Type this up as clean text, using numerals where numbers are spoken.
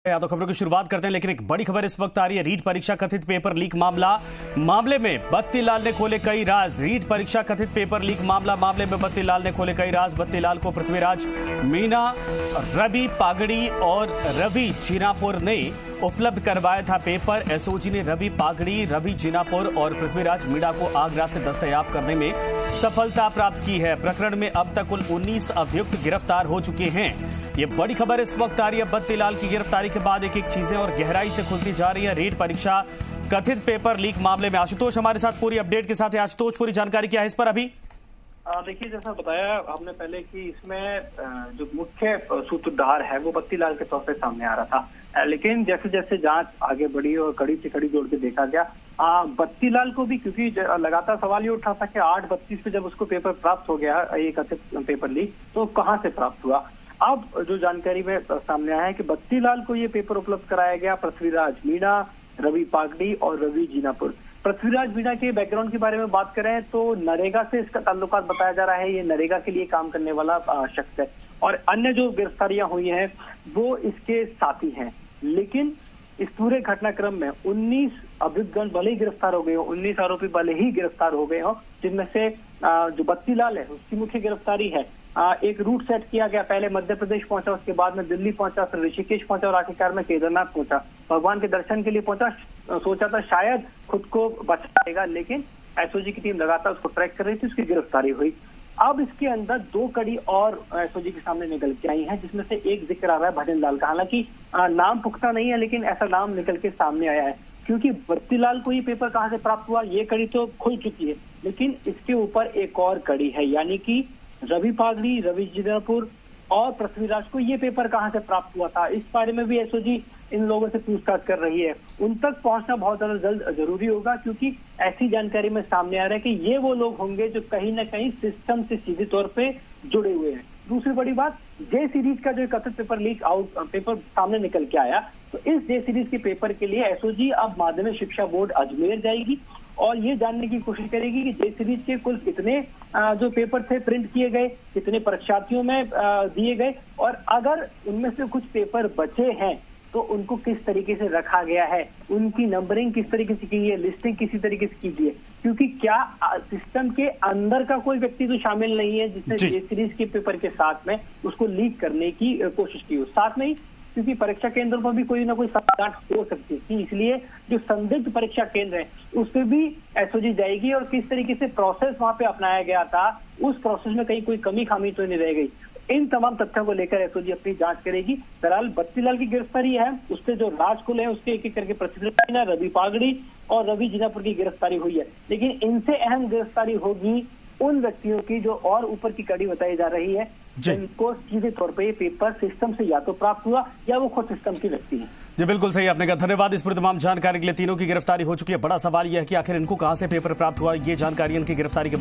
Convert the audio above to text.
या तो खबरों की शुरुआत करते हैं, लेकिन एक बड़ी खबर इस वक्त आ रही है। रीट परीक्षा कथित पेपर लीक मामले में बत्तीलाल ने खोले कई राज। रीट परीक्षा कथित पेपर लीक मामले में बत्तीलाल ने खोले कई राज। बत्तीलाल को पृथ्वीराज मीणा, रवि पागड़ी और रवि जीनापुर ने उपलब्ध करवाया था पेपर। एसओजी ने रवि पागड़ी, रवि जीनापुर और पृथ्वीराज मीणा को आगरा से दस्तयाब करने में सफलता प्राप्त की है। प्रकरण में अब तक कुल 19 अभियुक्त गिरफ्तार हो चुके हैं। ये बड़ी खबर इस वक्त आ रही है। बत्तीलाल की गिरफ्तारी के बाद एक एक चीजें और गहराई से खुलती जा रही है। रीट परीक्षा कथित पेपर लीक मामले में आशुतोष हमारे साथ पूरी अपडेट के साथ है। आशुतोष, पूरी जानकारी क्या है इस पर अभी? देखिए, जैसा बताया आपने पहले कि इसमें जो मुख्य सूत्रधार है वो बत्तीलाल के तौर पे सामने आ रहा था, लेकिन जैसे जैसे जांच आगे बढ़ी और कड़ी से कड़ी जोड़ के देखा गया, बत्तीलाल को भी, क्योंकि लगातार सवाल ये उठा था कि 8:32 पे जब उसको पेपर प्राप्त हो गया ये कथित पेपर लीक, तो कहाँ से प्राप्त हुआ। अब जो जानकारी में सामने आया है कि बत्तीलाल को ये पेपर उपलब्ध कराया गया पृथ्वीराज मीणा, रवि पागड़ी और रवि जीनापुर। पृथ्वीराज मीणा के बैकग्राउंड के बारे में बात करें तो नरेगा से इसका ताल्लुकात बताया जा रहा है। ये नरेगा के लिए काम करने वाला शख्स है और अन्य जो गिरफ्तारियां हुई हैं वो इसके साथी हैं। लेकिन इस पूरे घटनाक्रम में 19 अभियुक्तगण भले ही गिरफ्तार हो गए हो, 19 आरोपी भले ही गिरफ्तार हो गए हो, जिनमें से जो बत्तीलाल है उसकी मुख्य गिरफ्तारी है। एक रूट सेट किया गया, पहले मध्य प्रदेश पहुंचा, उसके बाद में दिल्ली पहुंचा, फिर ऋषिकेश पहुंचा और आखिरकार में केदारनाथ पहुंचा। भगवान के दर्शन के लिए पहुंचा, सोचा था शायद खुद को बचाएगा, लेकिन एसओजी की टीम लगातार उसको ट्रैक कर रही थी, उसकी गिरफ्तारी हुई। अब इसके अंदर 2 कड़ी और एसओजी के सामने निकल के आई है, जिसमें से एक जिक्र आ रहा है भजन लाल का। हालांकि नाम पुख्ता नहीं है, लेकिन ऐसा नाम निकल के सामने आया है, क्योंकि बत्तीलाल को ये पेपर कहाँ से प्राप्त हुआ ये कड़ी तो खुल चुकी है, लेकिन इसके ऊपर एक और कड़ी है, यानी कि रवि पागड़ी, रवि जीनापुर और पृथ्वीराज को ये पेपर कहाँ से प्राप्त हुआ था। इस बारे में भी एसओजी इन लोगों से पूछताछ कर रही है। उन तक पहुंचना बहुत ज्यादा जल्द जरूरी होगा, क्योंकि ऐसी जानकारी में सामने आ रहा है कि ये वो लोग होंगे जो कहीं ना कहीं सिस्टम से सीधे तौर पे जुड़े हुए हैं। दूसरी बड़ी बात, जे सीरीज का जो कथित पेपर लीक पेपर सामने निकल के आया, तो इस जे सीरीज के पेपर के लिए एसओजी अब माध्यमिक शिक्षा बोर्ड अजमेर जाएगी और ये जानने की कोशिश करेगी कि जे सीरीज के कुल कितने जो पेपर थे प्रिंट किए गए, कितने परीक्षार्थियों में दिए गए, और अगर उनमें से कुछ पेपर बचे हैं तो उनको किस तरीके से रखा गया है, उनकी नंबरिंग किस तरीके से की है, लिस्टिंग किसी तरीके से की है, क्योंकि क्या सिस्टम के अंदर का कोई व्यक्ति तो शामिल नहीं है जिसने जे सीरीज के पेपर के साथ में उसको लीक करने की कोशिश की हो। साथ में ही क्योंकि परीक्षा केंद्रों पर भी कोई ना कोई सवाल हो सकती थी, इसलिए जो संदिग्ध परीक्षा केंद्र है उस पर भी एसओजी जाएगी और किस तरीके से प्रोसेस वहां पे अपनाया गया था, उस प्रोसेस में कहीं कोई कमी खामी तो नहीं रह गई। इन तमाम तथ्यों को लेकर एसओजी अपनी जांच करेगी। बहरहाल बत्तीलाल की गिरफ्तारी है, उससे जो राज खुले हैं उसके एक एक करके पृथ्वीराज, रवि पागड़ी और रवि जीनापुर की गिरफ्तारी हुई है, लेकिन इनसे अहम गिरफ्तारी होगी उन व्यक्तियों की जो और ऊपर की कड़ी बताई जा रही है, जिनको सीधे तौर पर ये पेपर सिस्टम से या तो प्राप्त हुआ या वो खुद सिस्टम की व्यक्ति है। जी बिल्कुल सही आपने कहा। धन्यवाद इस पूरी तमाम जानकारी के लिए। तीनों की गिरफ्तारी हो चुकी है। बड़ा सवाल यह है कि आखिर इनको कहां से पेपर प्राप्त हुआ। ये जानकारी इनकी गिरफ्तारी के